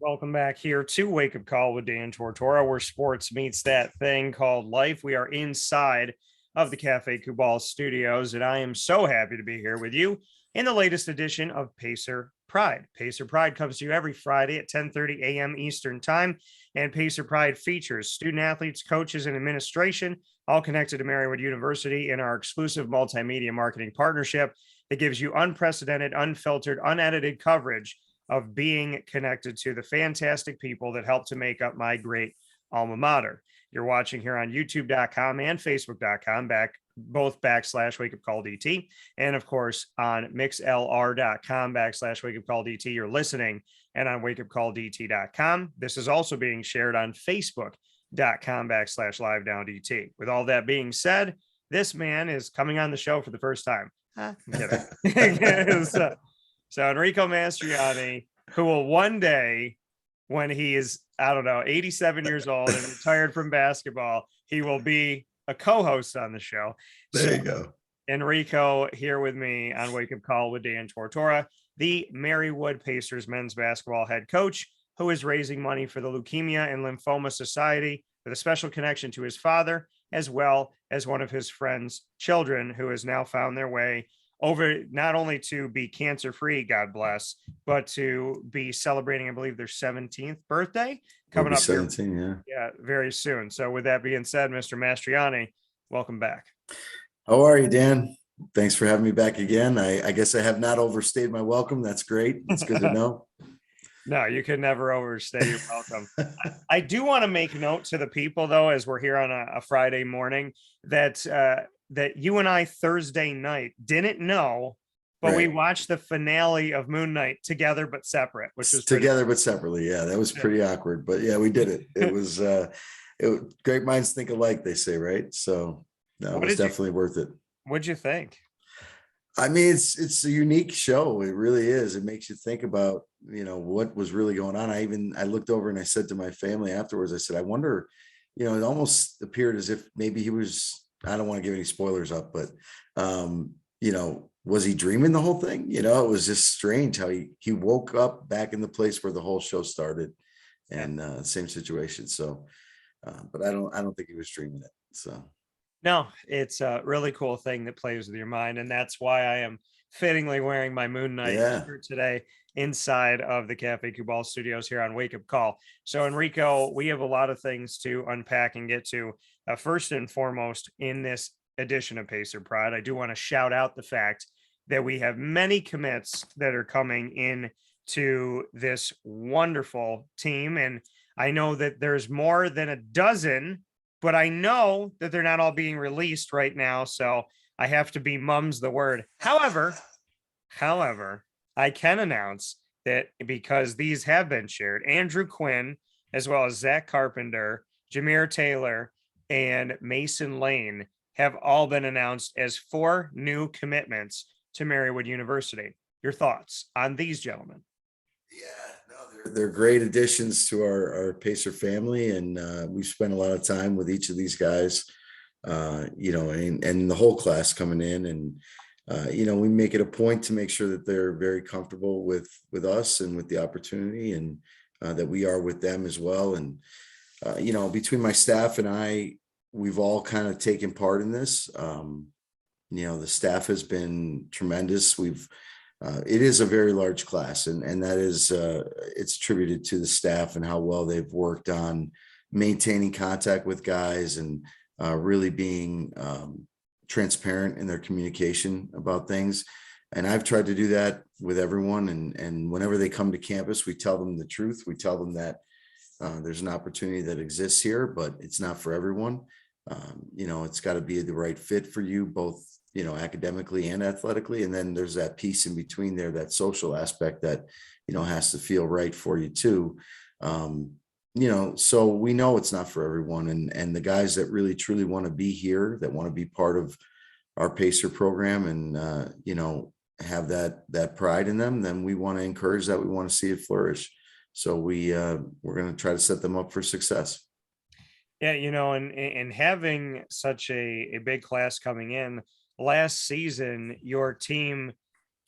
Welcome back here to Wake Up Call with Dan Tortora, where sports meets that thing called life. We are inside of the Cafe Kubal studios, and I am so happy to be here with you in the latest edition of Pacer Pride. Pacer Pride comes to you every Friday at 10:30 a.m. Eastern Time, and Pacer Pride features student athletes, coaches, and administration, all connected to Marywood University in our exclusive multimedia marketing partnership that gives you unprecedented, unfiltered, unedited coverage of being connected to the fantastic people that help to make up my great alma mater. You're watching here on youtube.com and facebook.com, both /WakeUpCallDT. And of course, on mixlr.com /WakeUpCallDT, you're listening, and on WakeUpCallDT.com. This is also being shared on facebook.com /LiveDownDT. With all that being said, this man is coming on the show for the first time. I'm kidding. So Enrico Mastroianni, who will one day, when he is, 87 years old and retired from basketball, he will be a co-host on the show. There you go. Enrico here with me on Wake Up Call with Dan Tortora, the Marywood Pacers men's basketball head coach, who is raising money for the Leukemia and Lymphoma Society with a special connection to his father, as well as one of his friend's children, who has now found their way over, not only to be cancer-free, God bless, but to be celebrating, I believe, their 17th birthday coming up 17, here, very soon. So with that being said, Mr. Mastroianni, welcome back. How are you, Dan? Thanks for having me back again. I guess I have not overstayed my welcome. That's great. That's good to know. No, you can never overstay your welcome. I do want to make note to the people, though, as we're here on a Friday morning, that you and I Thursday night didn't know, but we watched the finale of Moon Knight together but separate, which was together but separately. Yeah, that was pretty awkward, but yeah, we did it. It was great minds think alike, they say, right? So no, it was definitely worth it. What'd you think? I mean, it's a unique show. It really is. It makes you think about, what was really going on. I looked over and I said to my family afterwards, I said, I wonder, it almost appeared as if maybe he was, I don't want to give any spoilers up, but, was he dreaming the whole thing? It was just strange how he woke up back in the place where the whole show started, and same situation. So, but I don't think he was dreaming it. So. No, it's a really cool thing that plays with your mind. And that's why I am fittingly wearing my Moon Knight shirt today inside of the Cafe Kubal studios here on Wake Up Call. So, Enrico, we have a lot of things to unpack and get to. First and foremost, in this edition of Pacer Pride, I do want to shout out the fact that we have many commits that are coming in to this wonderful team. And I know that there's more than a dozen, but I know that they're not all being released right now, so I have to be mum's the word. However, I can announce that because these have been shared, Andrew Quinn, as well as Zach Carpenter, Jameer Taylor, and Mason Lane have all been announced as 4 new commitments to Marywood University. Your thoughts on these gentlemen? Yeah, no, they're great additions to our Pacer family, and we've spent a lot of time with each of these guys, and the whole class coming in, and we make it a point to make sure that they're very comfortable with us and with the opportunity, and that we are with them as well. And between my staff and I, we've all kind of taken part in this. The staff has been tremendous. It is a very large class, and that is it's attributed to the staff and how well they've worked on maintaining contact with guys and really being transparent in their communication about things. And I've tried to do that with everyone. And whenever they come to campus, we tell them the truth. We tell them that there's an opportunity that exists here, but it's not for everyone. It's got to be the right fit for you, both academically and athletically. And then there's that piece in between there, that social aspect that, has to feel right for you too. So we know it's not for everyone. And the guys that really, truly want to be here, that want to be part of our Pacer program and, have that pride in them, then we want to encourage that. We want to see it flourish. So we're going to try to set them up for success. Yeah. And having such a big class coming in, last season, your team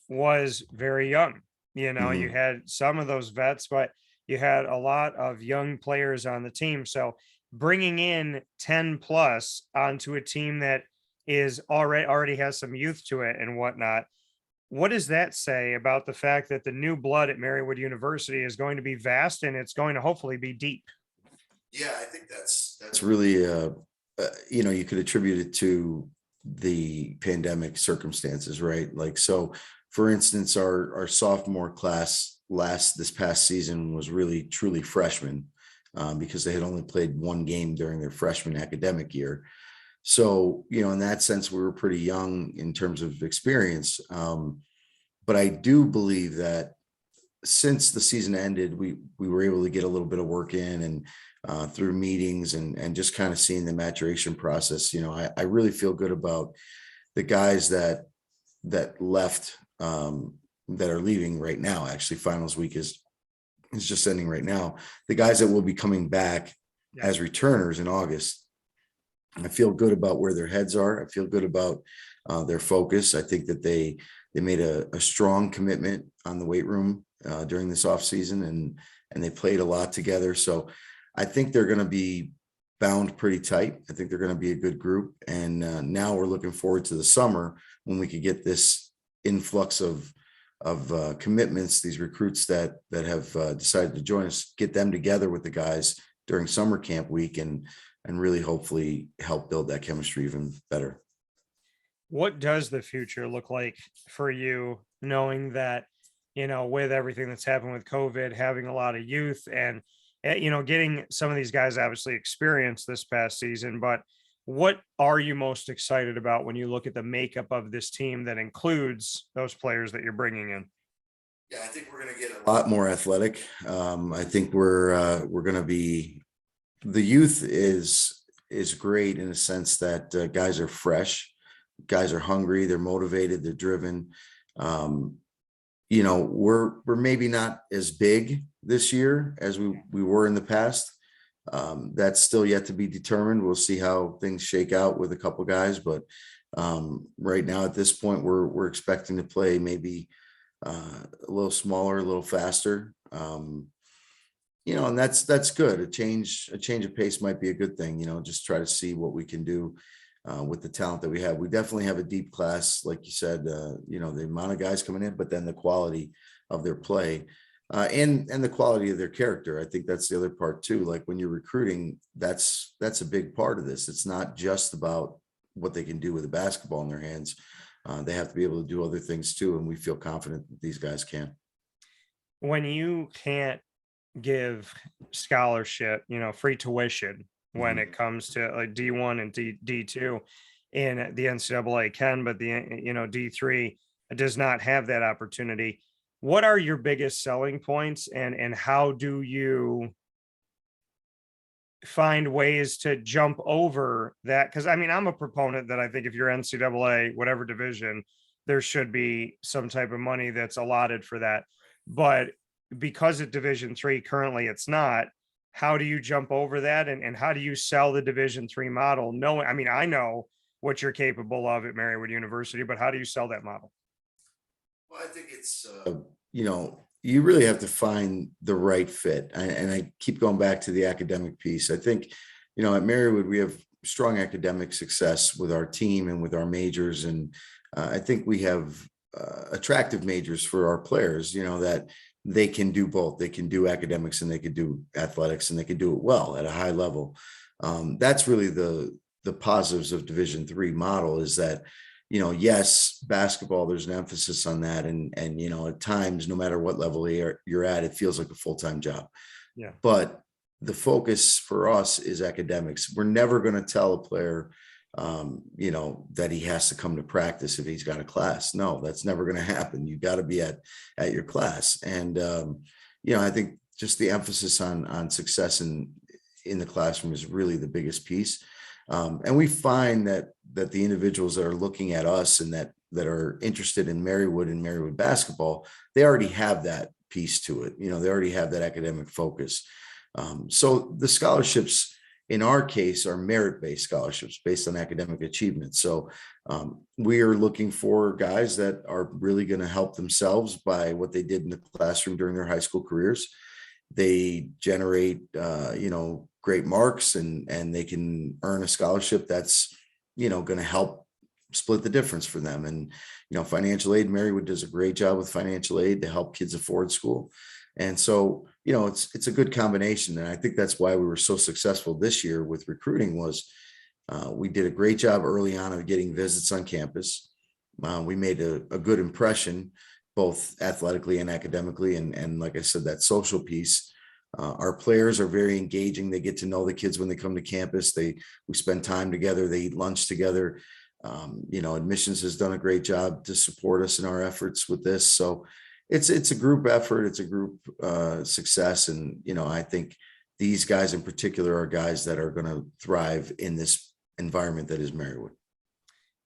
was very young. You had some of those vets, but You had a lot of young players on the team. So bringing in 10 plus onto a team that is already has some youth to it and whatnot. What does that say about the fact that the new blood at Marywood University is going to be vast and it's going to hopefully be deep? Yeah, I think that's really you could attribute it to the pandemic circumstances, right? Like, so for instance, our sophomore class this past season was really truly freshmen, because they had only played one game during their freshman academic year. So, in that sense, we were pretty young in terms of experience. But I do believe that since the season ended, we were able to get a little bit of work in, and through meetings and just kind of seeing the maturation process. I really feel good about the guys that left, that are leaving right now. Actually, finals week is just ending right now. The guys that will be coming back as returners in August, I feel good about where their heads are. I feel good about their focus. I think that they made a strong commitment on the weight room during this off season, and they played a lot together. So I think they're going to be bound pretty tight. I think they're going to be a good group. And now we're looking forward to the summer when we could get this influx of commitments, these recruits that have decided to join us, get them together with the guys during summer camp week, and really hopefully help build that chemistry even better. What does the future look like for you, knowing that, with everything that's happened with COVID, having a lot of youth and, getting some of these guys obviously experienced this past season, but what are you most excited about when you look at the makeup of this team that includes those players that you're bringing in? Yeah, I think we're going to get a lot more athletic. I think we're going to be, the youth is great in a sense that guys are fresh, guys are hungry, they're motivated, they're driven. We're maybe not as big this year as we were in the past. That's still yet to be determined. We'll see how things shake out with a couple guys, but right now at this point, we're expecting to play maybe a little smaller, a little faster. And that's good. A change of pace might be a good thing. Just try to see what we can do with the talent that we have. We definitely have a deep class, like you said. The amount of guys coming in, but then the quality of their play, and the quality of their character. I think that's the other part too. Like when you're recruiting, that's a big part of this. It's not just about what they can do with a basketball in their hands. They have to be able to do other things too, and we feel confident that these guys can. When you can't give scholarship, free tuition when Mhm. it comes to like D1 and D2 in the NCAA can, but the D3 does not have that opportunity. What are your biggest selling points, and how do you find ways to jump over that? Because I mean, I'm a proponent that I think if you're NCAA, whatever division, there should be some type of money that's allotted for that. But because at Division 3 currently it's not, how do you jump over that, and how do you sell the Division 3 model? Knowing, I mean, I know what you're capable of at Marywood University, but how do you sell that model? Well, I think it's, you really have to find the right fit. And I keep going back to the academic piece. I think, at Marywood, we have strong academic success with our team and with our majors. And I think we have attractive majors for our players, that they can do both. They can do academics and they can do athletics, and they can do it well at a high level. That's really the positives of Division 3 model, is that, yes, basketball, there's an emphasis on that. And at times, no matter what level you're at, it feels like a full-time job. Yeah. But the focus for us is academics. We're never going to tell a player, that he has to come to practice if he's got a class. No, that's never going to happen. You got to be at your class. And, I think just the emphasis on success in the classroom is really the biggest piece. And we find that the individuals that are looking at us and that are interested in Marywood and Marywood basketball, they already have that piece to it. They already have that academic focus. So the scholarships in our case are merit-based scholarships based on academic achievement. So we are looking for guys that are really going to help themselves by what they did in the classroom during their high school careers. they generate, great marks, and they can earn a scholarship that's, going to help split the difference for them. And, financial aid, Marywood does a great job with financial aid to help kids afford school. And so, it's a good combination. And I think that's why we were so successful this year with recruiting was we did a great job early on of getting visits on campus. We made a good impression, both athletically and academically. And like I said, that social piece, our players are very engaging. They get to know the kids when they come to campus. We spend time together. They eat lunch together. Admissions has done a great job to support us in our efforts with this. So it's a group effort. It's a group success. And, I think these guys in particular are guys that are going to thrive in this environment that is Marywood.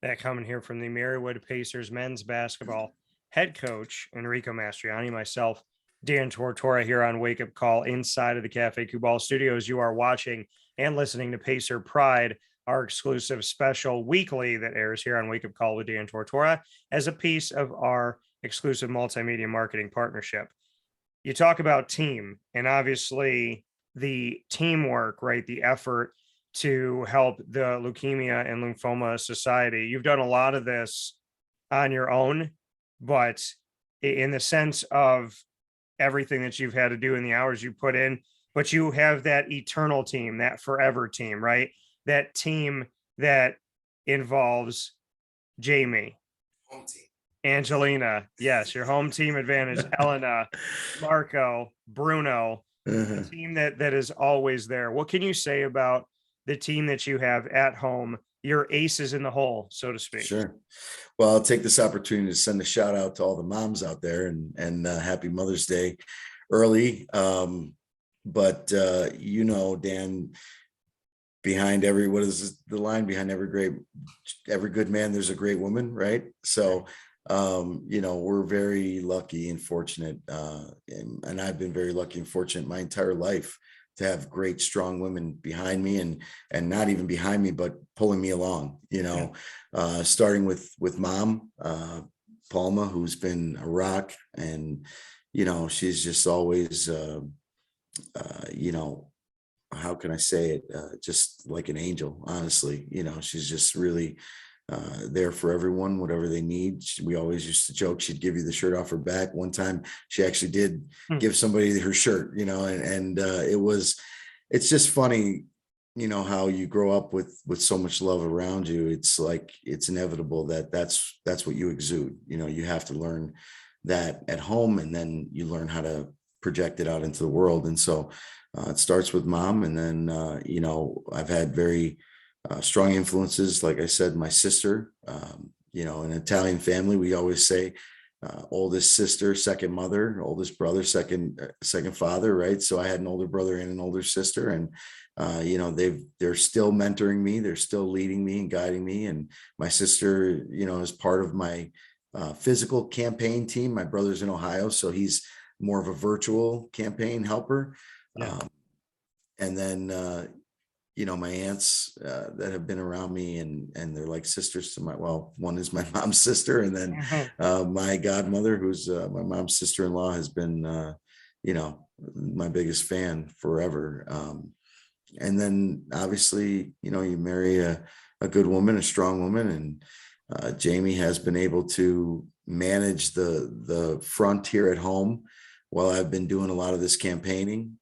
That coming here from the Marywood Pacers men's basketball head coach, Enrico Mastroianni, myself, Dan Tortora here on Wake Up Call inside of the Cafe Kubal studios. You are watching and listening to Pacer Pride, our exclusive special weekly that airs here on Wake Up Call with Dan Tortora as a piece of our exclusive multimedia marketing partnership. You talk about team, and obviously the teamwork, right? The effort to help the Leukemia and Lymphoma Society. You've done a lot of this on your own, but in the sense of everything that you've had to do in the hours you put in, but you have that eternal team, that forever team, right? That team that involves Jamie, Home team. Angelina, yes, your home team advantage, Elena, Marco, Bruno, the team that is always there. What can you say about the team that you have at home, your aces in the hole, so to speak? Sure. Well, I'll take this opportunity to send a shout out to all the moms out there and happy Mother's Day early. But Dan, behind what is the line? Behind every good man, there's a great woman, right? So, we're very lucky and fortunate. And I've been very lucky and fortunate my entire life to have great, strong women behind me and not even behind me, but pulling me along, starting with mom, Palma, who's been a rock. And, she's just always, how can I say it? Just like an angel, honestly. She's just really there for everyone, whatever they need. We always used to joke she'd give you the shirt off her back. One time she actually did give somebody her shirt, and it's just funny, how you grow up with so much love around you. It's like, it's inevitable that's what you exude. You have to learn that at home, and then you learn how to project it out into the world. And so it starts with mom. And then, I've had very strong influences. Like I said, my sister, in an Italian family, we always say oldest sister, second mother, oldest brother, second father, right? So I had an older brother and an older sister, and they're still mentoring me, they're still leading me and guiding me. And my sister, is part of my physical campaign team. My brother's in Ohio, so he's more of a virtual campaign helper. Yeah. And then my aunts that have been around me, and they're like sisters to one is my mom's sister, and then my godmother, who's my mom's sister-in-law, has been my biggest fan forever. And then obviously, you marry a good woman, a strong woman, and Jamie has been able to manage the front here at home while I've been doing a lot of this campaigning.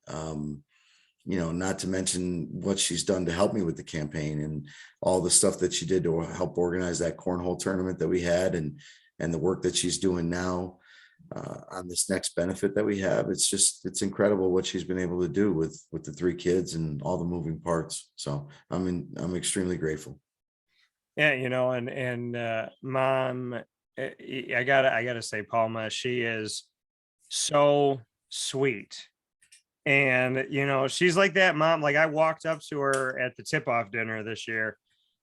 Not to mention what she's done to help me with the campaign and all the stuff that she did to help organize that cornhole tournament that we had, and the work that she's doing now on this next benefit that we have. It's incredible what she's been able to do with the three kids and all the moving parts. So I'm extremely grateful. Yeah, and mom, I gotta say, Palma, she is so sweet. And, she's like that mom. Like, I walked up to her at the tip-off dinner this year,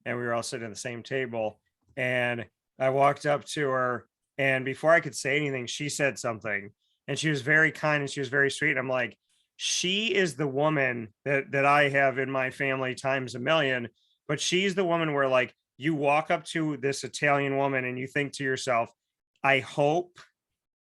and we were all sitting at the same table. And I walked up to her, and before I could say anything, she said something. And she was very kind, and she was very sweet. I'm like, she is the woman that I have in my family times a million. But she's the woman where, like, you walk up to this Italian woman and you think to yourself, I hope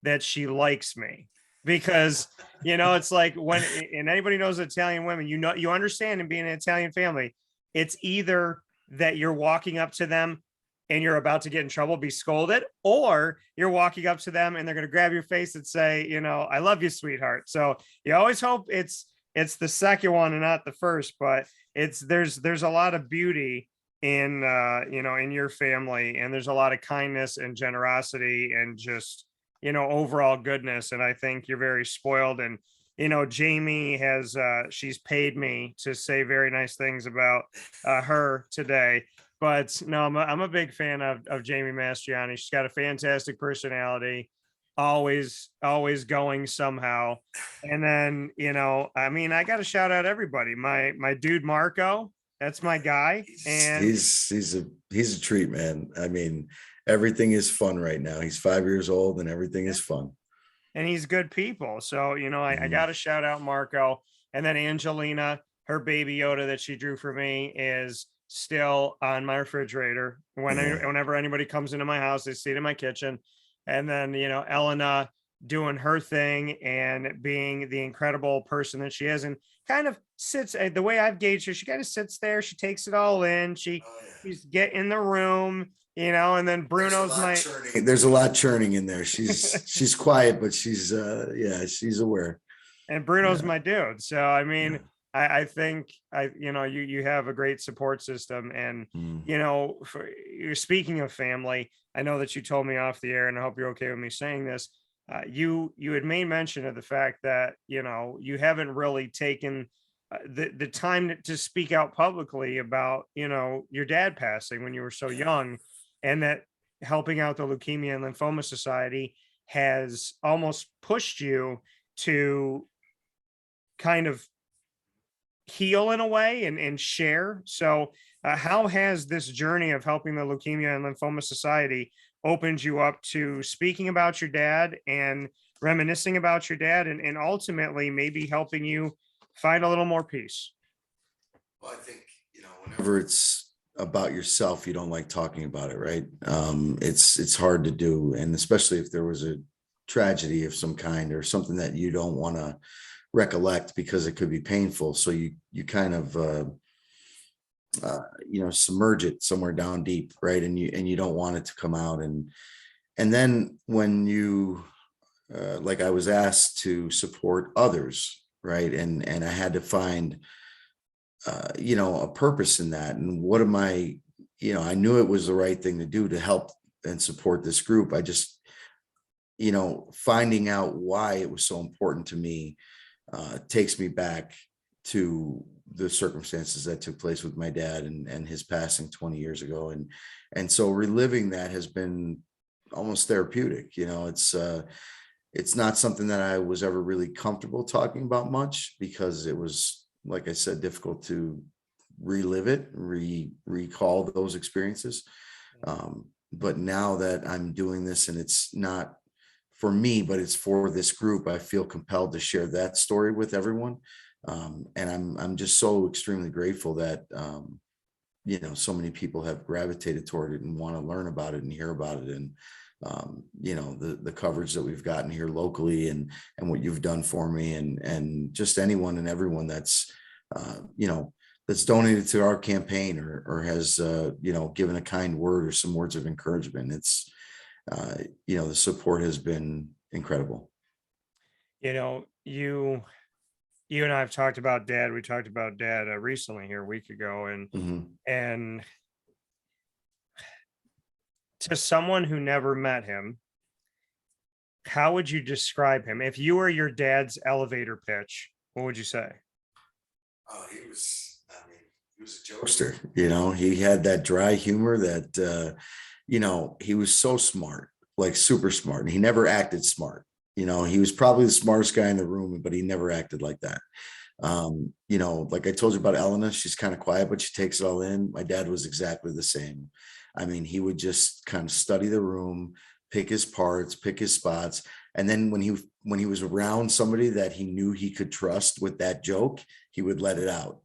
that she likes me. because it's like and anybody knows Italian women, you understand in being an Italian family, it's either that you're walking up to them and you're about to get in trouble, be scolded, or you're walking up to them and they're going to grab your face and say, I love you, sweetheart. So you always hope it's the second one and not the first, but there's a lot of beauty in in your family, and there's a lot of kindness and generosity and just overall goodness. And I think you're very spoiled. And Jamie has she's paid me to say very nice things about her today. But no, I'm a big fan of Jamie Mastroianni. She's got a fantastic personality, always going somehow. And then I mean, I got to shout out everybody. My dude Marco, that's my guy. And he's a treat, man. I mean, everything is fun right now. He's 5 years old and everything is fun. And he's good people. So, I got to shout out Marco. And then Angelina, her baby Yoda that she drew for me is still on my refrigerator. Whenever anybody comes into my house, they see it in my kitchen. And then, Elena doing her thing and being the incredible person that she is, and kind of sits the way I've gauged her. She kind of sits there. She takes it all in. She's get in the room, and then Bruno's there's a lot churning in there. She's quiet, but she's aware. And Bruno's my dude. So, I mean, I think you have a great support system. And, you're speaking of family. I know that you told me off the air, and I hope you're okay with me saying this. You had made mention of the fact that, you haven't really taken the time to speak out publicly about, your dad passing when you were so young, and that helping out the Leukemia and Lymphoma Society has almost pushed you to kind of heal in a way and share. So how has this journey of helping the Leukemia and Lymphoma Society opened you up to speaking about your dad and reminiscing about your dad, and ultimately maybe helping you find a little more peace? Well, I think, whenever it's about yourself, you don't like talking about it, right? It's hard to do. And especially if there was a tragedy of some kind or something that you don't want to recollect because it could be painful. So you kind of, submerge it somewhere down deep, right? And you don't want it to come out. And then when you, like I was asked to support others, right? And I had to find, a purpose in that. And what am I knew it was the right thing to do to help and support this group. I just, finding out why it was so important to me takes me back to the circumstances that took place with my dad and his passing 20 years ago. And so reliving that has been almost therapeutic. It's not something that I was ever really comfortable talking about much, because it was, like I said, difficult to relive it, recall those experiences. But now that I'm doing this, and it's not for me, but it's for this group, I feel compelled to share that story with everyone. And I'm just so extremely grateful that, so many people have gravitated toward it and want to learn about it and hear about it. And, the coverage that we've gotten here locally and what you've done for me, and just anyone and everyone that's, that's donated to our campaign or has, given a kind word or some words of encouragement. It's, the support has been incredible. You and I have talked about dad. We talked about dad recently here a week ago, and to someone who never met him, how would you describe him? If you were your dad's elevator pitch, what would you say? Oh, he was a jokester. He had that dry humor that, he was so smart, like super smart, and he never acted smart. He was probably the smartest guy in the room, but he never acted like that. Like I told you about Elena, she's kind of quiet, but she takes it all in. My dad was exactly the same. I mean, he would just kind of study the room, pick his parts, pick his spots. And then when he was around somebody that he knew he could trust with that joke, he would let it out.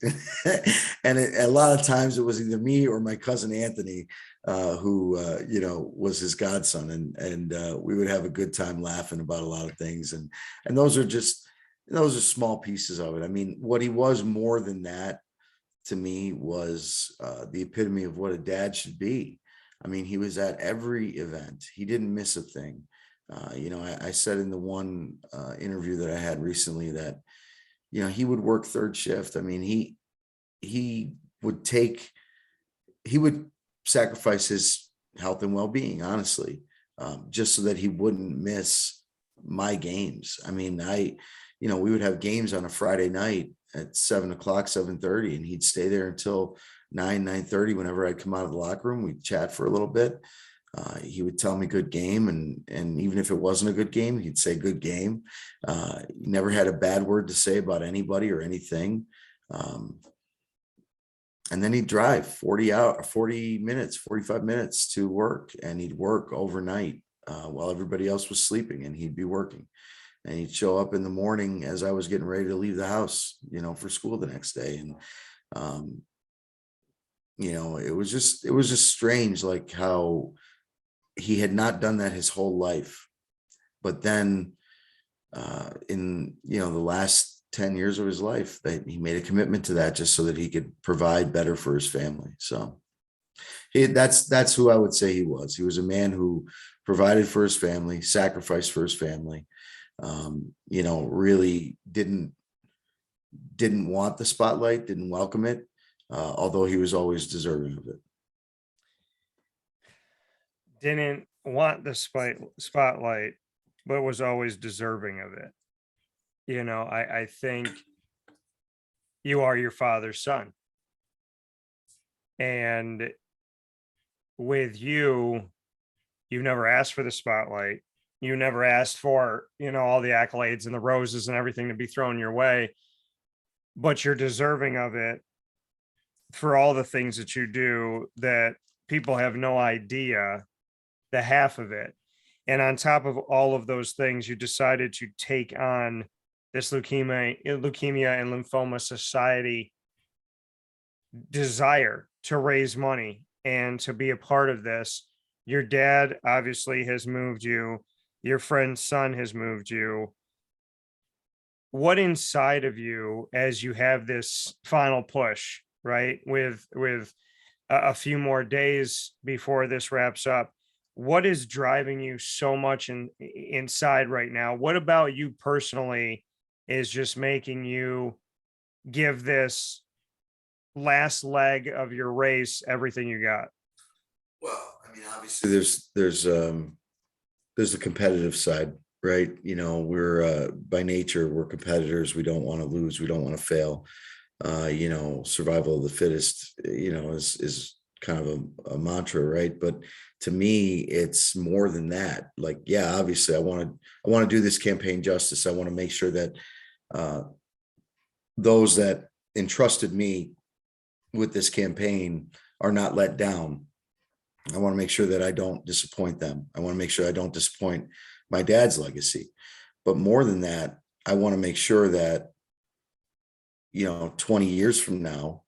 And a lot of times it was either me or my cousin Anthony, who was his godson, and we would have a good time laughing about a lot of things. And those are small pieces of it. I mean, what he was more than that to me was the epitome of what a dad should be. I mean, he was at every event. He didn't miss a thing. I said in the one interview that I had recently that, he would work third shift. I mean, he would sacrifice his health and well-being, honestly, just so that he wouldn't miss my games. I mean, we would have games on a Friday night at 7:00, 7:30, and he'd stay there until 9:30. Whenever I'd come out of the locker room, we'd chat for a little bit. He would tell me good game. And even if it wasn't a good game, he'd say good game. He never had a bad word to say about anybody or anything. And then he'd drive 40 minutes, 45 minutes to work, and he'd work overnight while everybody else was sleeping, and he'd be working. And he'd show up in the morning as I was getting ready to leave the house, for school the next day. And, it was just strange, like how he had not done that his whole life. But then in, the last 10 years of his life, that he made a commitment to that just so that he could provide better for his family. So that's who I would say he was. He was a man who provided for his family, sacrificed for his family, really didn't want the spotlight, didn't welcome it, although he was always deserving of it. Didn't want the spotlight, but was always deserving of it. I think you are your father's son. And with you've never asked for the spotlight. You never asked for, all the accolades and the roses and everything to be thrown your way, but you're deserving of it for all the things that you do that people have no idea the half of it. And on top of all of those things, you decided to take on this Leukemia and Lymphoma Society desire to raise money and to be a part of this. Your dad obviously has moved you. Your friend's son has moved you. What inside of you, as you have this final push, right, with a few more days before this wraps up, what is driving you so much inside right now? What about you personally is just making you give this last leg of your race everything you got? Well, I mean, obviously there's the competitive side, right? We're by nature, we're competitors. We don't want to lose. We don't want to fail. Survival of the fittest, is kind of a mantra, right? But to me, it's more than that. Like, yeah, obviously I want to do this campaign justice. I want to make sure that those that entrusted me with this campaign are not let down. I want to make sure that I don't disappoint them. I want to make sure I don't disappoint my dad's legacy. But more than that, I want to make sure that, 20 years from now,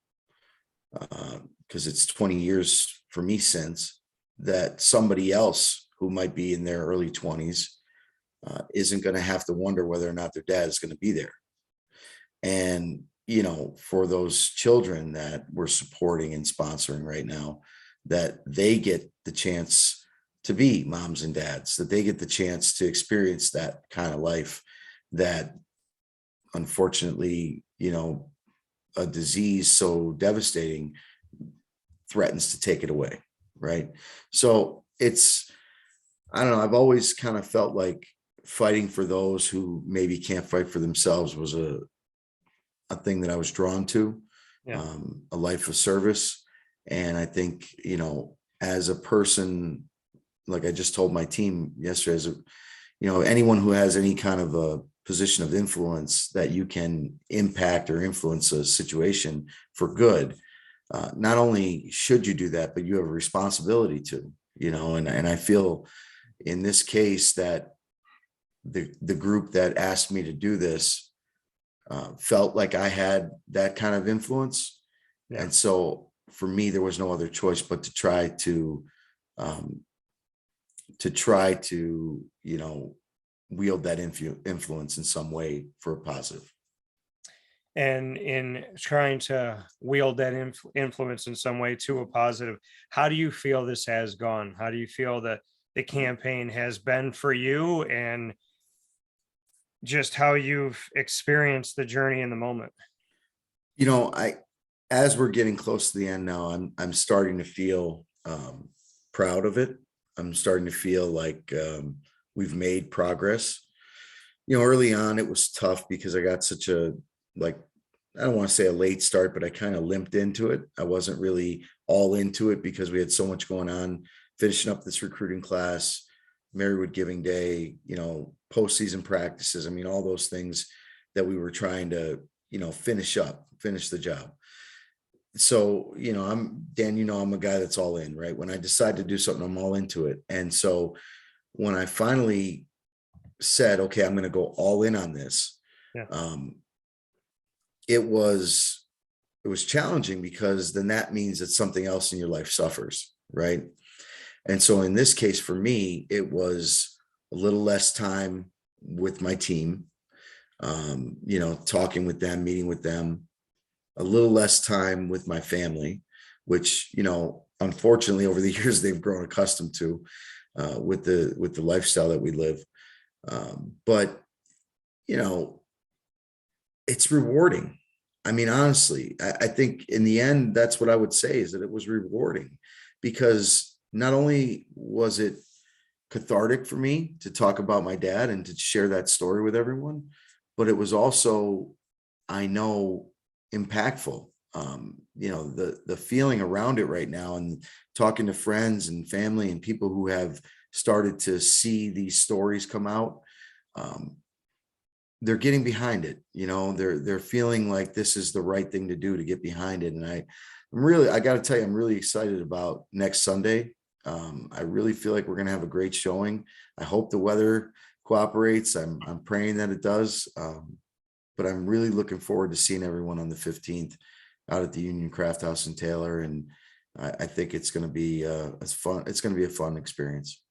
because it's 20 years for me since, that somebody else who might be in their early 20s isn't going to have to wonder whether or not their dad is going to be there. And, for those children that we're supporting and sponsoring right now, that they get the chance to be moms and dads, that they get the chance to experience that kind of life that unfortunately, a disease so devastating threatens to take it away. Right. So I don't know, I've always kind of felt like fighting for those who maybe can't fight for themselves was a thing that I was drawn to, a life of service. And I think, as a person, like I just told my team yesterday, anyone who has any kind of a position of influence that you can impact or influence a situation for good, not only should you do that, but you have a responsibility to, and I feel in this case that the group that asked me to do this felt like I had that kind of influence. Yeah. And so for me, there was no other choice but to try to, wield that influence in some way for a positive. And in trying to wield that influence in some way to a positive, how do you feel this has gone? How do you feel that the campaign has been for you, and just how you've experienced the journey in the moment? As we're getting close to the end now, I'm starting to feel proud of it. I'm starting to feel like we've made progress. Early on it was tough because I got such a, like, I don't want to say a late start, but I kind of limped into it. I wasn't really all into it because we had so much going on, finishing up this recruiting class, Marywood Giving Day, postseason practices. I mean, all those things that we were trying to, finish the job. So, I'm a guy that's all in, right? When I decide to do something, I'm all into it. And so when I finally said, okay, I'm going to go all in on this, Yeah. it was challenging, because then that means that something else in your life suffers, right? And so in this case, for me, it was a little less time with my team, talking with them, meeting with them, a little less time with my family, which, unfortunately over the years they've grown accustomed to with the lifestyle that we live. But it's rewarding. I mean, honestly, I think in the end, that's what I would say, is that it was rewarding, because not only was it cathartic for me to talk about my dad and to share that story with everyone, but it was also, I know, impactful. The feeling around it right now, and talking to friends and family and people who have started to see these stories come out, they're getting behind it. They're feeling like this is the right thing to do, to get behind it. And I got to tell you, I'm really excited about next Sunday. I really feel like we're going to have a great showing. I hope the weather cooperates. I'm praying that it does. But I'm really looking forward to seeing everyone on the 15th out at the Union Craft House in Taylor. And I think it's going to be fun. It's going to be a fun experience.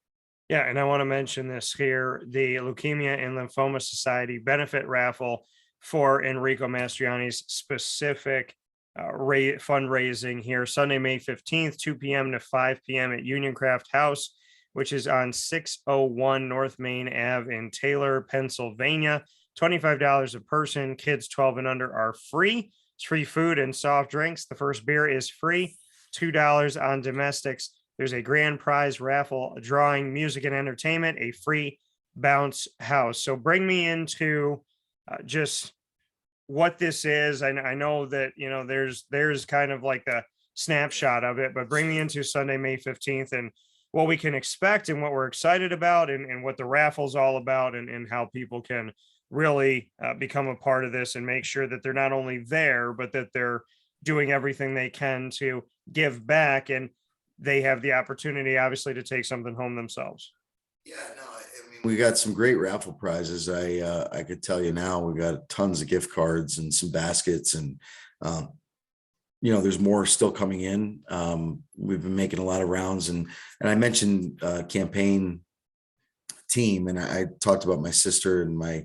Yeah, and I want to mention this here: the Leukemia and Lymphoma Society benefit raffle for Enrico Mastroianni's specific fundraising here, Sunday, May 15th, 2 p.m. to 5 p.m. at Union Craft House, which is on 601 North Main Ave in Taylor, Pennsylvania. $25 a person. Kids 12 and under are free. It's free food and soft drinks. The first beer is free. $2 on domestics. There's a grand prize raffle, drawing, music and entertainment, a free bounce house. So bring me into just what this is. I know that, there's kind of like a snapshot of it, but bring me into Sunday, May 15th, and what we can expect and what we're excited about, and what the raffle's all about, and how people can really become a part of this and make sure that they're not only there, but that they're doing everything they can to give back, and they have the opportunity, obviously, to take something home themselves. Yeah, no, I mean, we got some great raffle prizes. I could tell you now, we got tons of gift cards and some baskets, and there's more still coming in. We've been making a lot of rounds, and I mentioned campaign team, and I talked about my sister and my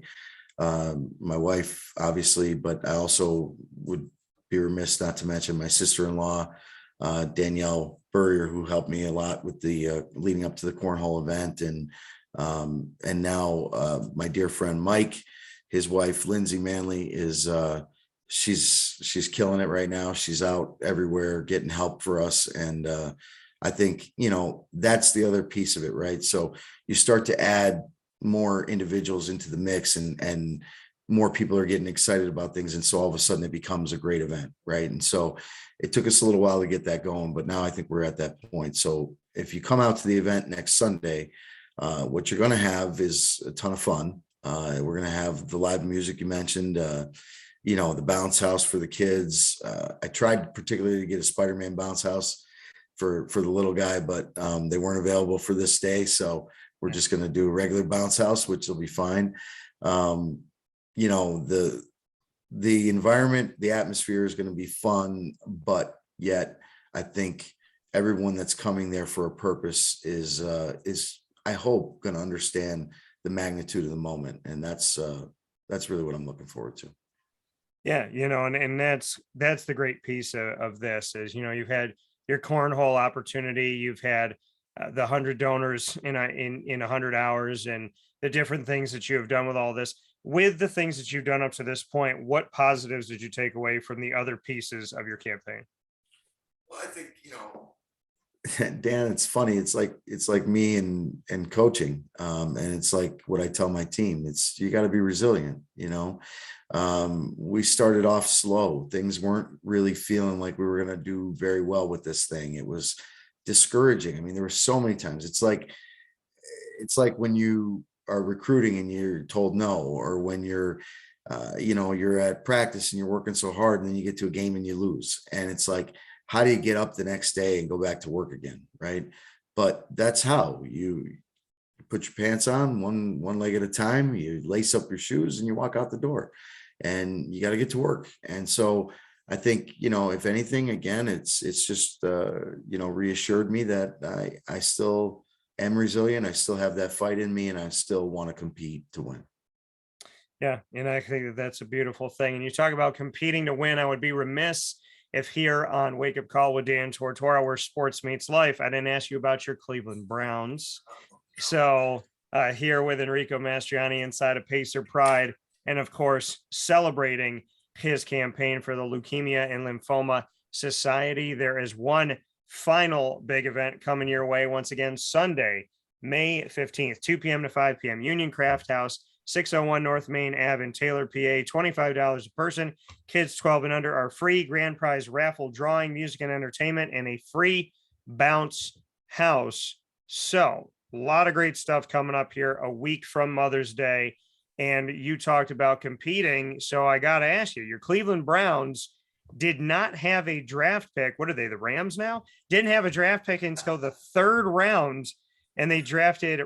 wife, obviously, but I also would be remiss not to mention my sister-in-law, Danielle Burrier, who helped me a lot with the leading up to the cornhole event, and now my dear friend Mike, his wife Lindsay Manley is she's killing it right now. She's out everywhere getting help for us, and I think that's the other piece of it, right? So you start to add more individuals into the mix, and more people are getting excited about things, and so all of a sudden it becomes a great event, right? And so it took us a little while to get that going, but now I think we're at that point. So if you come out to the event next Sunday, what you're going to have is a ton of fun. We're going to have the live music you mentioned, the bounce house for the kids. I tried particularly to get a Spider-Man bounce house for the little guy, but they weren't available for this day. So We're just going to do a regular bounce house, which will be fine. You know, the environment, the atmosphere is going to be fun, but yet I think everyone that's coming there for a purpose is I hope going to understand the magnitude of the moment. And that's really what I'm looking forward to. Yeah, you know, and that's the great piece of this is, you know, you've had your cornhole opportunity, you've had the 100 donors in 100 hours, and the different things that you have done with all this. With the things that you've done up to this point, what positives did you take away from the other pieces of your campaign? Well, I think, you know, Dan, it's funny. It's like me and coaching. And it's like what I tell my team, it's, you got to be resilient. You know, we started off slow. Things weren't really feeling like we were going to do very well with this thing. It was discouraging. I mean, there were so many times. It's like when you are recruiting and you're told no, or when you're, you know, you're at practice and you're working so hard and then you get to a game and you lose. And it's like, how do you get up the next day and go back to work again? Right. But that's how you put your pants on one leg at a time, you lace up your shoes and you walk out the door, and you got to get to work. And so I think, you know, if anything, again, it's just, you know, reassured me that I still am resilient. I still have that fight in me, and I still want to compete to win. Yeah, and I think that's a beautiful thing. And you talk about competing to win. I would be remiss if here on Wake Up Call with Dan Tortora, where sports meets life, I didn't ask you about your Cleveland Browns. So here with Enrico Mastroianni inside of Pacer Pride, and of course, celebrating his campaign for the Leukemia and Lymphoma Society. There is one final big event coming your way once again, Sunday, May 15th, 2 p.m. to 5 p.m. Union Craft House, 601 North Main Ave in Taylor, PA, $25 a person. Kids 12 and under are free. Grand prize raffle drawing, music and entertainment, and a free bounce house. So a lot of great stuff coming up here a week from Mother's Day. And you talked about competing. So I got to ask you, your Cleveland Browns did not have a draft pick. What are they, the Rams now? Didn't have a draft pick until the third round. And they drafted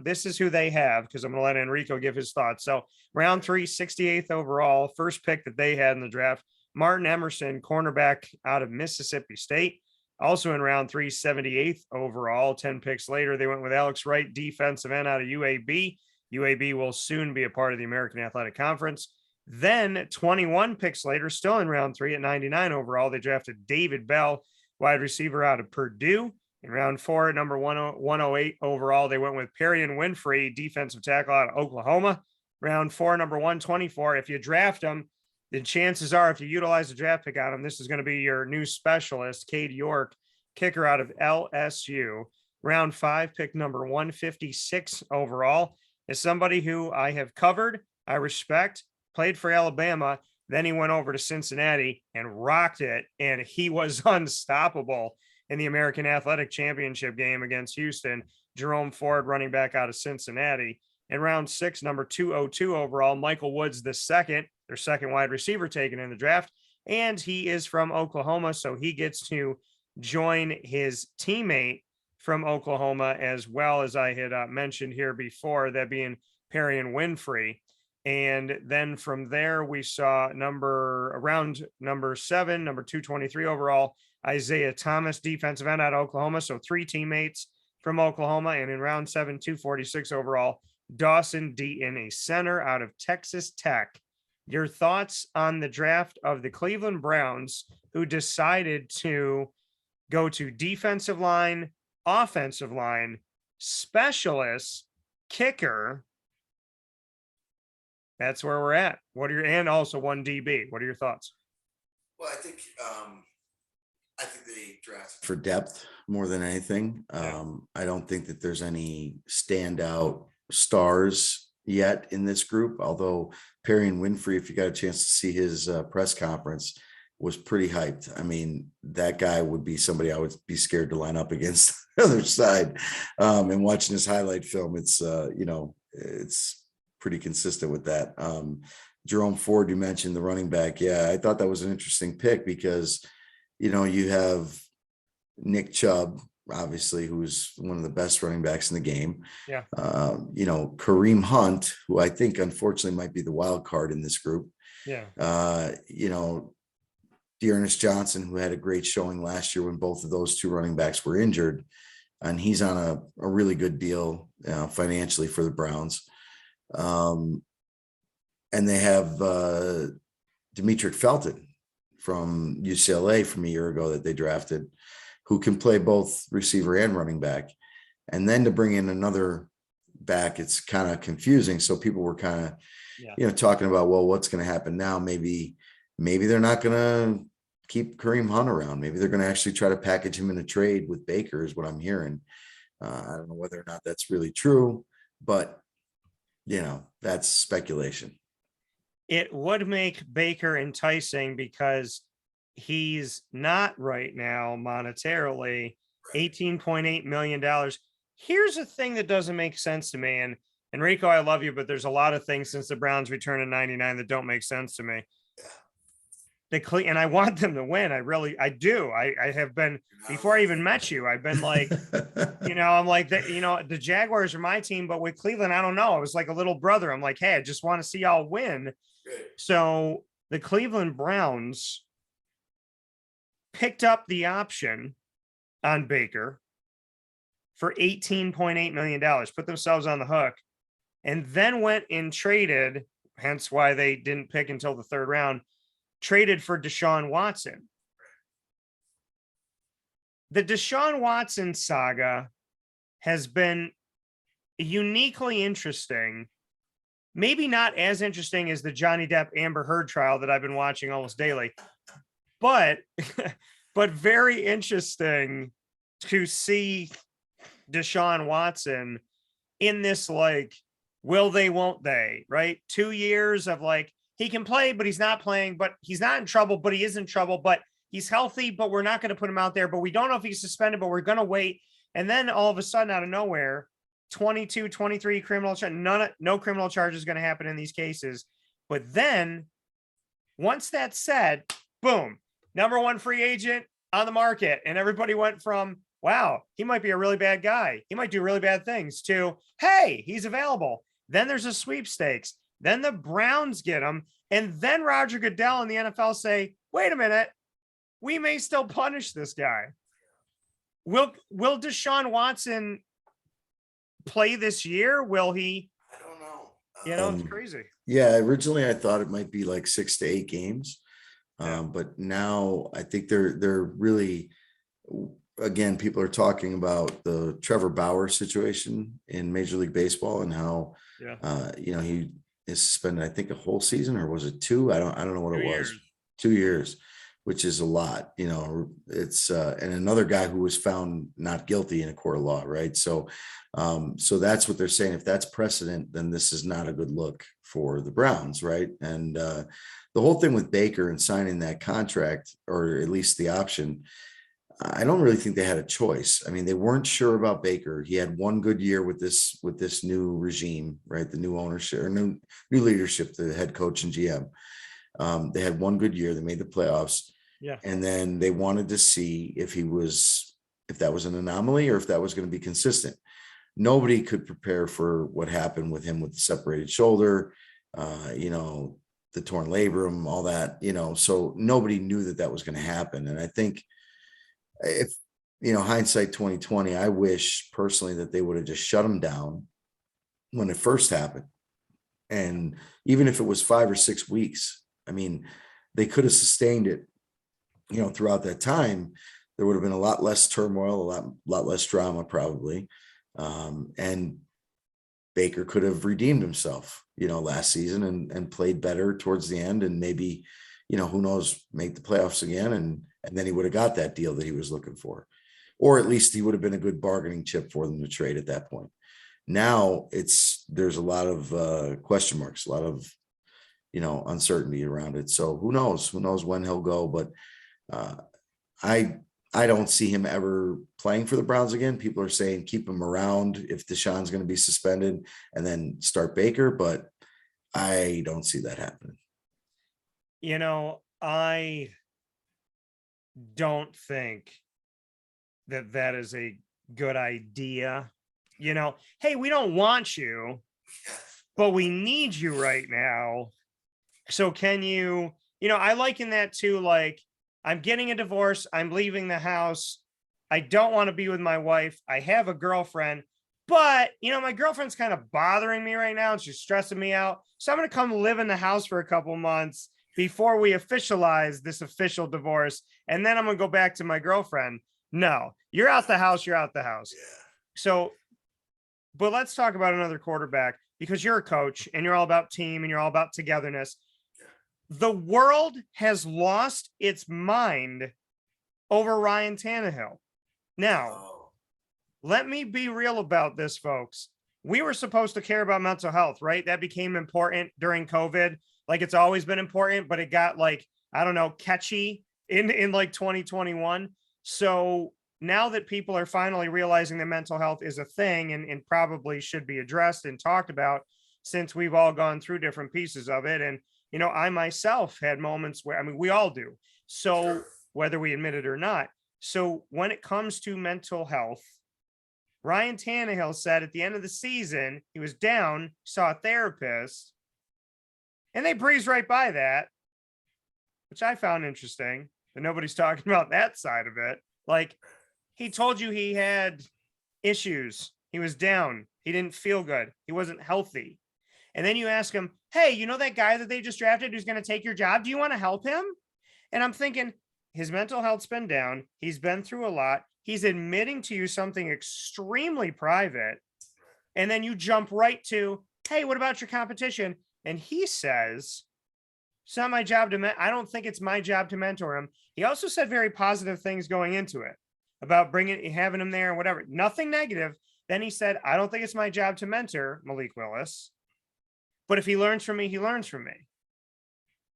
this is who they have, because I'm going to let Enrico give his thoughts. So round 3, 68th overall, first pick that they had in the draft, Martin Emerson, cornerback out of Mississippi State. Also in round 3, 78th overall, 10 picks later, they went with Alex Wright, defensive end out of UAB. UAB will soon be a part of the American Athletic Conference. Then 21 picks later, still in round 3 at 99 overall, they drafted David Bell, wide receiver out of Purdue. In round 4, number 108 overall, they went with Perion Winfrey, defensive tackle out of Oklahoma. Round 4, number 124. If you draft them, the chances are, if you utilize the draft pick on him, this is going to be your new specialist, Cade York, kicker out of LSU. Round 5, pick number 156 overall is somebody who I have covered, I respect, played for Alabama. Then he went over to Cincinnati and rocked it, and he was unstoppable in the American Athletic Championship game against Houston. Jerome Ford, running back out of Cincinnati. In round 6, number 202 overall, Michael Woods II, their second wide receiver taken in the draft. And he is from Oklahoma, so he gets to join his teammate from Oklahoma, as well as I had mentioned here before, that being Perion Winfrey. And then from there, we saw around number 7, number 223 overall, Isaiah Thomas, defensive end out of Oklahoma. So 3 teammates from Oklahoma. And in round 7, 246 overall, Dawson Deaton, a center out of Texas Tech. Your thoughts on the draft of the Cleveland Browns, who decided to go to defensive line, offensive line, specialist, kicker. That's where we're at. And also 1 DB. What are your thoughts? Well, I think they drafted for depth more than anything. I don't think that there's any standout stars yet in this group, although Perion Winfrey, if you got a chance to see his press conference, was pretty hyped. I mean, that guy would be somebody I would be scared to line up against the other side. And watching his highlight film, it's, you know, it's pretty consistent with that. Jerome Ford, you mentioned the running back. Yeah, I thought that was an interesting pick because, you know, you have Nick Chubb, obviously, who's one of the best running backs in the game. Yeah. Kareem Hunt, who I think unfortunately might be the wild card in this group. Yeah. Dearness Johnson, who had a great showing last year when both of those two running backs were injured, and he's on a really good deal financially for the Browns. And they have Demetric Felton from UCLA from a year ago that they drafted, who can play both receiver and running back. And then to bring in another back, it's kind of confusing. So people were kind of, talking about, well, what's going to happen now? Maybe they're not going to keep Kareem Hunt around. Maybe they're going to actually try to package him in a trade with Baker, is what I'm hearing. I don't know whether or not that's really true, but that's speculation. It would make Baker enticing because he's not right now monetarily $18.8 million. Here's a thing that doesn't make sense to me. And Enrico, I love you, but there's a lot of things since the Browns return in 99 that don't make sense to me. And I want them to win. I do. I have been, before I even met you, I've been like, I'm like that, the Jaguars are my team, but with Cleveland, I don't know. I was like a little brother. I'm like, hey, I just want to see y'all win. So the Cleveland Browns picked up the option on Baker for $18.8 million, put themselves on the hook, and then went and traded, hence why they didn't pick until the third round, traded for Deshaun Watson. The Deshaun Watson saga has been uniquely interesting. Maybe not as interesting as the Johnny Depp Amber Heard trial that I've been watching almost daily, but very interesting to see Deshaun Watson in this, like, will they, won't they, right? 2 years of like, he can play, but he's not playing, but he's not in trouble, but he is in trouble, but he's healthy, but we're not going to put him out there, but we don't know if he's suspended, but we're going to wait. And then all of a sudden, out of nowhere, 22, 23 criminal charges, no criminal charges going to happen in these cases. But then once that's said, boom, number one free agent on the market. And everybody went from, wow, he might be a really bad guy, he might do really bad things, to, hey, he's available. Then there's a sweepstakes. Then the Browns get him. And then Roger Goodell and the NFL say, wait a minute, we may still punish this guy. Will Deshaun Watson play this year? Will he? I don't know. It's crazy. Yeah, originally I thought it might be like 6 to 8 games. But now I think they're really, again, people are talking about the Trevor Bauer situation in Major League Baseball and how, he is suspended, I think, a whole season, or was it 2? I don't know what it was. 2 years, which is a lot. It's and another guy who was found not guilty in a court of law, right? So that's what they're saying. If that's precedent, then this is not a good look for the Browns, right? And the whole thing with Baker and signing that contract, or at least the option, I don't really think they had a choice. I mean, they weren't sure about Baker. He had one good year with this new regime, right? The new ownership or new leadership, the head coach and GM. They had one good year. They made the playoffs. Yeah. And then they wanted to see if that was an anomaly or if that was going to be consistent. Nobody could prepare for what happened with him with the separated shoulder, the torn labrum, all that, so nobody knew that was going to happen. And I think if, hindsight 2020, I wish personally that they would have just shut him down when it first happened. And even if it was 5 or 6 weeks, I mean, they could have sustained it, throughout that time. There would have been a lot less turmoil, a lot less drama probably. And Baker could have redeemed himself, last season and played better towards the end, and maybe, who knows, make the playoffs again. And then he would have got that deal that he was looking for, or at least he would have been a good bargaining chip for them to trade at that point. Now there's a lot of question marks, a lot of, uncertainty around it. So who knows when he'll go, but I don't see him ever playing for the Browns again. People are saying keep him around if Deshaun's going to be suspended and then start Baker, but I don't see that happening. I don't think that is a good idea. You know, hey, we don't want you, but we need you right now. So can you, I liken that to like, I'm getting a divorce. I'm leaving the house. I don't want to be with my wife. I have a girlfriend, but my girlfriend's kind of bothering me right now and she's stressing me out. So I'm going to come live in the house for a couple months before we officialize this official divorce. And then I'm going to go back to my girlfriend. No, you're out the house. You're out the house. So, but let's talk about another quarterback, because you're a coach and you're all about team and you're all about togetherness. The world has lost its mind over Ryan Tannehill. Now, let me be real about this, folks. We were supposed to care about mental health, right? That became important during COVID. Like, it's always been important, but it got like, I don't know, catchy in like 2021. So now that people are finally realizing that mental health is a thing and probably should be addressed and talked about, since we've all gone through different pieces of it. And, I myself had moments where, we all do. So whether we admit it or not. So when it comes to mental health, Ryan Tannehill said at the end of the season, he was down, saw a therapist, and they breezed right by that, which I found interesting, but nobody's talking about that side of it. Like, he told you he had issues. He was down. He didn't feel good. He wasn't healthy. And then you ask him, hey, that guy that they just drafted who's going to take your job? Do you want to help him? And I'm thinking, his mental health's been down. He's been through a lot. He's admitting to you something extremely private. And then you jump right to, hey, what about your competition? And he says, it's not my job to I don't think it's my job to mentor him. He also said very positive things going into it about having him there and whatever. Nothing negative. Then he said, I don't think it's my job to mentor Malik Willis. But if he learns from me, he learns from me.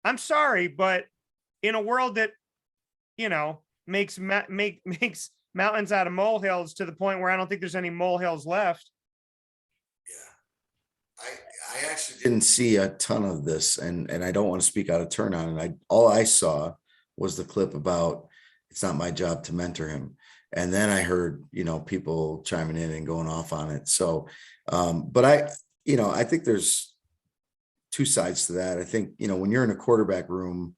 I'm sorry, but in a world that, makes mountains out of molehills to the point where I don't think there's any molehills left. Yeah. I actually didn't see a ton of this, and I don't want to speak out of turn on it. All I saw was the clip about it's not my job to mentor him. And then I heard, people chiming in and going off on it. So, but I think there's two sides to that. I think, when you're in a quarterback room,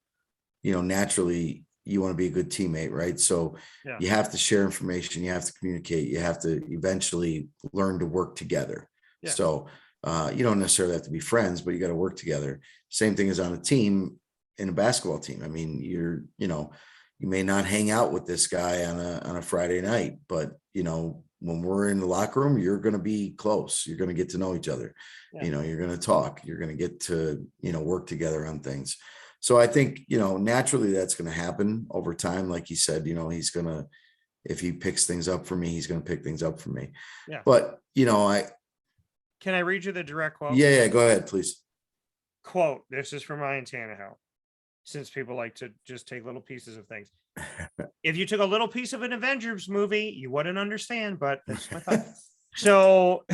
naturally you want to be a good teammate, right? So you have to share information, you have to communicate, you have to eventually learn to work together. Yeah. So you don't necessarily have to be friends, but you got to work together. Same thing as on a team, in a basketball team. You may not hang out with this guy on a Friday night, but when we're in the locker room, you're going to be close. You're going to get to know each other. Yeah. You're going to talk. You're going to get to, work together on things. So I think, naturally that's going to happen over time. Like he said, he's going to, if he picks things up for me, he's going to pick things up for me. Yeah. But, can I read you the direct quote? Yeah, go ahead, please. Quote, this is from Ryan Tannehill, since people like to just take little pieces of things. If you took a little piece of an Avengers movie, you wouldn't understand, but that's my thought. So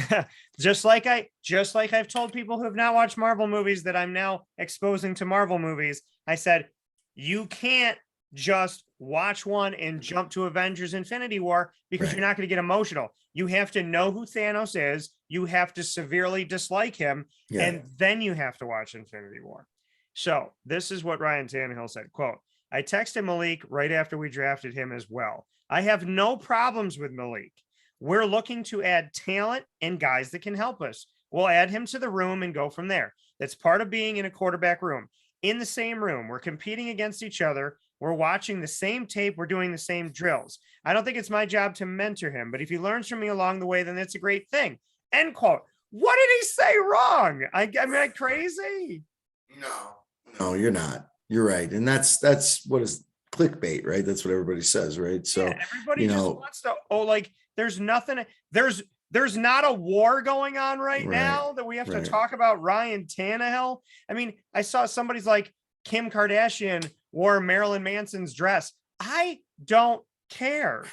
just like I've told people who have not watched Marvel movies that I'm now exposing to Marvel movies, I said, you can't just watch one and jump to Avengers Infinity War, because you're not going to get emotional. You have to know who Thanos is. You have to severely dislike him. Yeah. And then you have to watch Infinity War. So this is what Ryan Tannehill said, quote, I texted Malik right after we drafted him as well. I have no problems with Malik. We're looking to add talent and guys that can help us. We'll add him to the room and go from there. That's part of being in a quarterback room. In the same room, we're competing against each other. We're watching the same tape. We're doing the same drills. I don't think it's my job to mentor him, but if he learns from me along the way, then that's a great thing. End quote. What did he say wrong? Am I crazy? No, you're not. You're right. And that's what is clickbait, right? That's what everybody says, right? So yeah, everybody just wants to, there's nothing, there's not a war going on right now that we have to talk about Ryan Tannehill. I saw somebody's like, Kim Kardashian wore Marilyn Manson's dress. I don't care.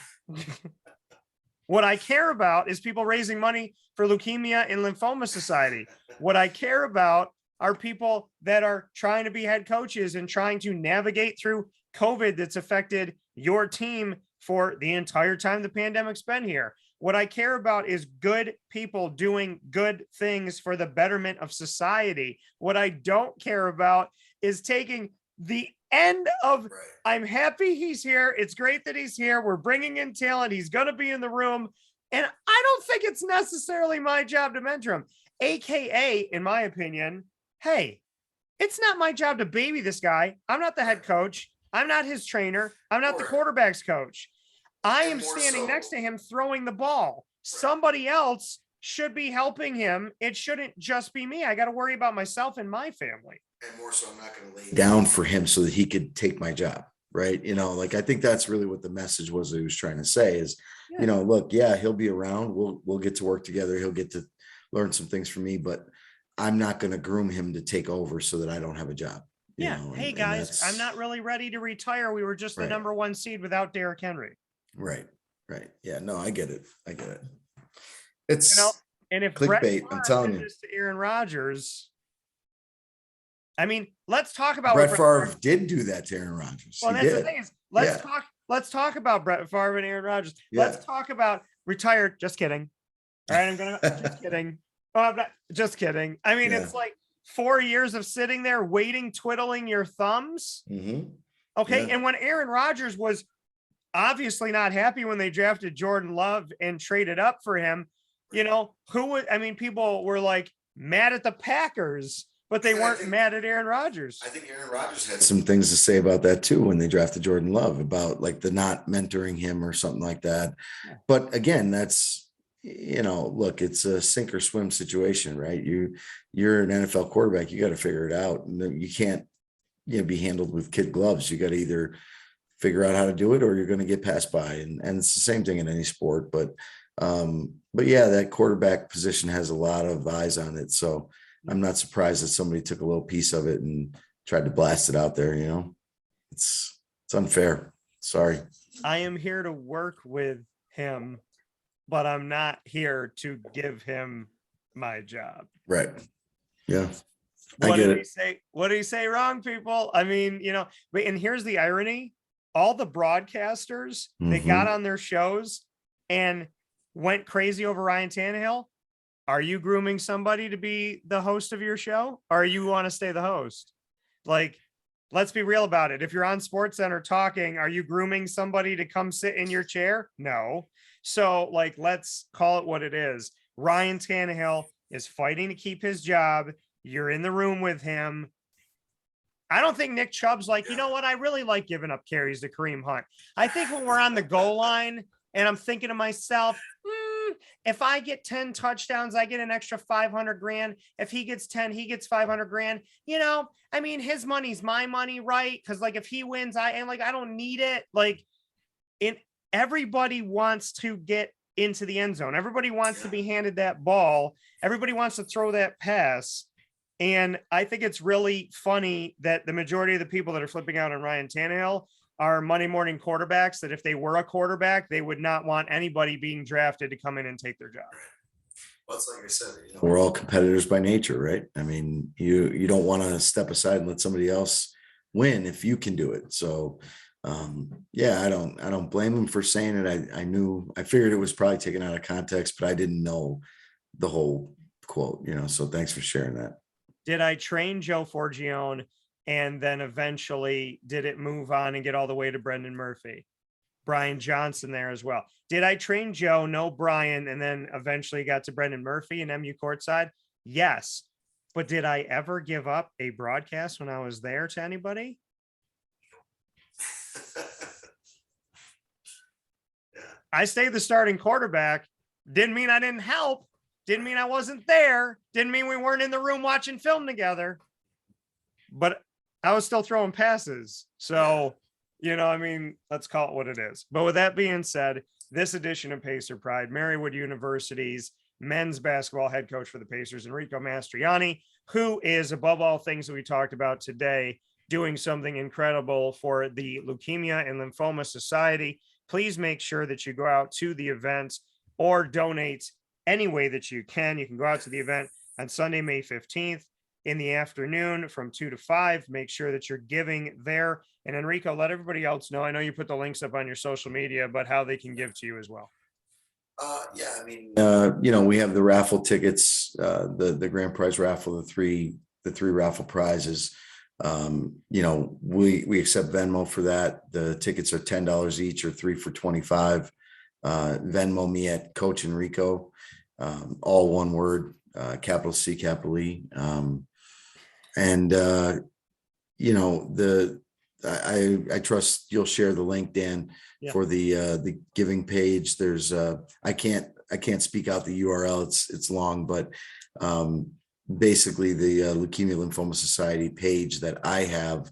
What I care about is people raising money for Leukemia and Lymphoma Society. What I care about are people that are trying to be head coaches and trying to navigate through COVID that's affected your team for the entire time the pandemic's been here. What I care about is good people doing good things for the betterment of society. What I don't care about is taking the end of, I'm happy he's here. It's great that he's here. We're bringing in talent. He's going to be in the room. And I don't think it's necessarily my job to mentor him. AKA, in my opinion, hey, it's not my job to baby this guy. I'm not the head coach. I'm not his trainer. I'm not the quarterback's coach. I am standing next to him throwing the ball. Somebody else should be helping him. It shouldn't just be me. I got to worry about myself and my family. And more so, I'm not going to lay down for him so that he could take my job. Right. You know, like, I think that's really what the message was that he was trying to say is, you know, look, yeah, he'll be around. We'll get to work together. He'll get to learn some things from me, but I'm not going to groom him to take over so that I don't have a job. You know, hey guys, I'm not really ready to retire. We were just the number one seed without Derrick Henry. Right. Yeah, no, I get it. It's, you know, and if clickbait, I'm telling you, to Aaron Rodgers, I mean, let's talk about Brett Favre did do that to Aaron Rodgers. Well, that's the thing is, let's talk about Brett Favre and Aaron Rodgers. Let's talk about retired. Just kidding. All right, just kidding. Oh, I'm not just kidding. I mean, it's like 4 years of sitting there waiting, twiddling your thumbs. Okay. And when Aaron Rodgers was obviously not happy when they drafted Jordan Love and traded up for him, you know, people were like mad at the Packers, but they weren't mad at Aaron Rodgers. I think Aaron Rodgers had some things to say about that too when they drafted Jordan Love, about like the not mentoring him or something like that. But again, that's, you know, look, it's a sink or swim situation, right? You're an NFL quarterback. You got to figure it out. And you can't, be handled with kid gloves. You got to either figure out how to do it or you're going to get passed by. And it's the same thing in any sport. But yeah, that quarterback position has a lot of eyes on it. So I'm not surprised that somebody took a little piece of it and tried to blast it out there. You know, it's unfair. Sorry. I am here to work with him, but I'm not here to give him my job. Right. Yeah. What did he say? What did he say wrong, people? I mean, and here's the irony. All the broadcasters that got on their shows and went crazy over Ryan Tannehill. Are you grooming somebody to be the host of your show? Or you want to stay the host? Like, let's be real about it. If you're on SportsCenter talking, are you grooming somebody to come sit in your chair? No. So, like, let's call it what it is. Ryan Tannehill is fighting to keep his job. You're in the room with him. I don't think Nick Chubb's like, you know what? I really like giving up carries to Kareem Hunt. I think when we're on the goal line and I'm thinking to myself, if I get 10 touchdowns, I get an extra 500 grand. If he gets 10, he gets 500 grand. I mean, his money's my money, right? Because like, if he wins, I don't need it. Like, everybody wants to get into the end zone. Everybody wants to be handed that ball. Everybody wants to throw that pass. And I think it's really funny that the majority of the people that are flipping out on Ryan Tannehill are Monday morning quarterbacks, that if they were a quarterback, they would not want anybody being drafted to come in and take their job. Well, it's like I said, we're all competitors by nature, right? I mean, you don't want to step aside and let somebody else win if you can do it. So yeah, I don't blame him for saying it. I figured it was probably taken out of context, but I didn't know the whole quote, so thanks for sharing that. Did I train Joe Forgione and then eventually did it move on and get all the way to Brendan Murphy? Brian Johnson there as well. Did I train Joe, no Brian, and then eventually got to Brendan Murphy and MU courtside? Yes. But did I ever give up a broadcast when I was there to anybody? I stayed the starting quarterback. Didn't mean I didn't help. Didn't mean I wasn't there. Didn't mean we weren't in the room watching film together. But I was still throwing passes. So, let's call it what it is. But with that being said, this edition of Pacer Pride, Marywood University's men's basketball head coach for the Pacers, Enrico Mastroianni, who is, above all things that we talked about today, doing something incredible for the Leukemia and Lymphoma Society. Please make sure that you go out to the event or donate any way that you can. You can go out to the event on Sunday, May 15th. in the afternoon from 2 to 5. Make sure that you're giving there. And Enrico, let everybody else know. I know you put the links up on your social media, but how they can give to you as well. Yeah, I mean, we have the raffle tickets, the grand prize raffle, the three raffle prizes. We accept Venmo for that. The tickets are $10 each, or 3 for $25. Venmo me at Coach Enrico, all one word, capital C, capital E. I trust you'll share the link, Dan, for the giving page. There's I can't speak out the URL. It's long, but basically the Leukemia Lymphoma Society page that I have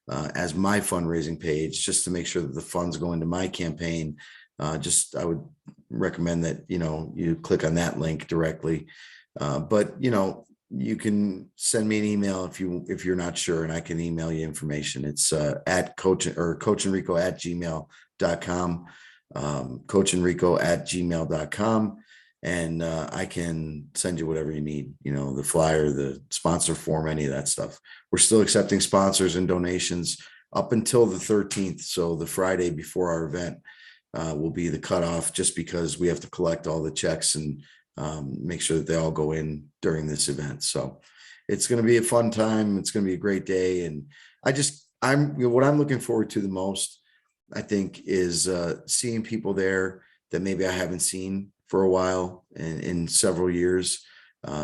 as my fundraising page, just to make sure that the funds go into my campaign. I would recommend that you click on that link directly. But you can send me an email if you're not sure, and I can email you information. It's at coachenrico@gmail.com, coachenrico@gmail.com. And I can send you whatever you need, the flyer, the sponsor form, any of that stuff. We're still accepting sponsors and donations up until the 13th. So the Friday before our event will be the cutoff, just because we have to collect all the checks and make sure that they all go in during this event. So it's going to be a fun time. It's going to be a great day. And what I'm looking forward to the most, I think, is seeing people there that maybe I haven't seen for a while, in several years,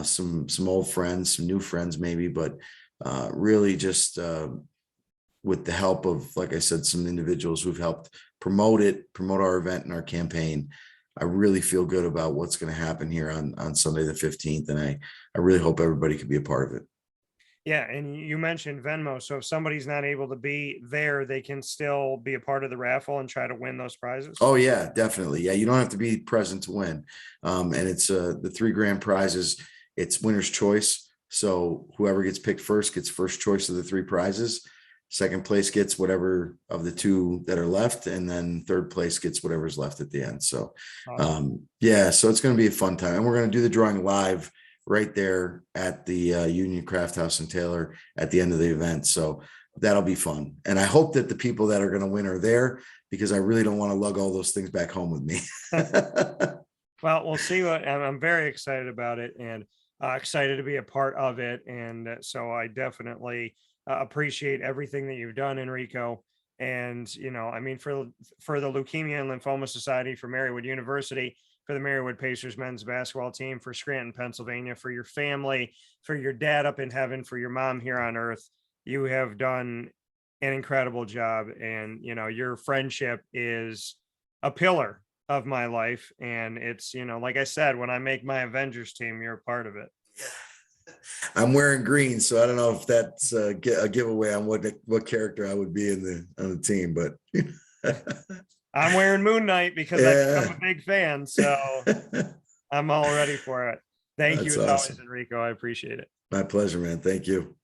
some old friends, some new friends maybe, but really just with the help of, like I said, some individuals who've helped promote our event and our campaign. I really feel good about what's going to happen here on Sunday the 15th. And I really hope everybody could be a part of it. Yeah. And you mentioned Venmo. So if somebody's not able to be there, they can still be a part of the raffle and try to win those prizes. Oh yeah, definitely. Yeah. You don't have to be present to win. And it's the 3 grand prizes. It's winner's choice. So whoever gets picked first gets first choice of the 3 prizes. Second place gets whatever of the 2 that are left, and then third place gets whatever's left at the end. So, Awesome. so it's going to be a fun time, and we're going to do the drawing live right there at the Union Craft House in Taylor at the end of the event. So that'll be fun, and I hope that the people that are going to win are there, because I really don't want to lug all those things back home with me. Well, we'll see. I'm very excited about it, and excited to be a part of it, and so I definitely appreciate everything that you've done, Enrico. And, I mean, for the Leukemia and Lymphoma Society, for Marywood University, for the Marywood Pacers men's basketball team, for Scranton, Pennsylvania, for your family, for your dad up in heaven, for your mom here on earth, you have done an incredible job. And, your friendship is a pillar of my life. And it's, like I said, when I make my Avengers team, you're a part of it. I'm wearing green, so I don't know if that's a giveaway on what character I would be on the team, but I'm wearing Moon Knight because I've become a big fan, so I'm all ready for it. Thank you as always, Enrico. I appreciate it. My pleasure, man. Thank you.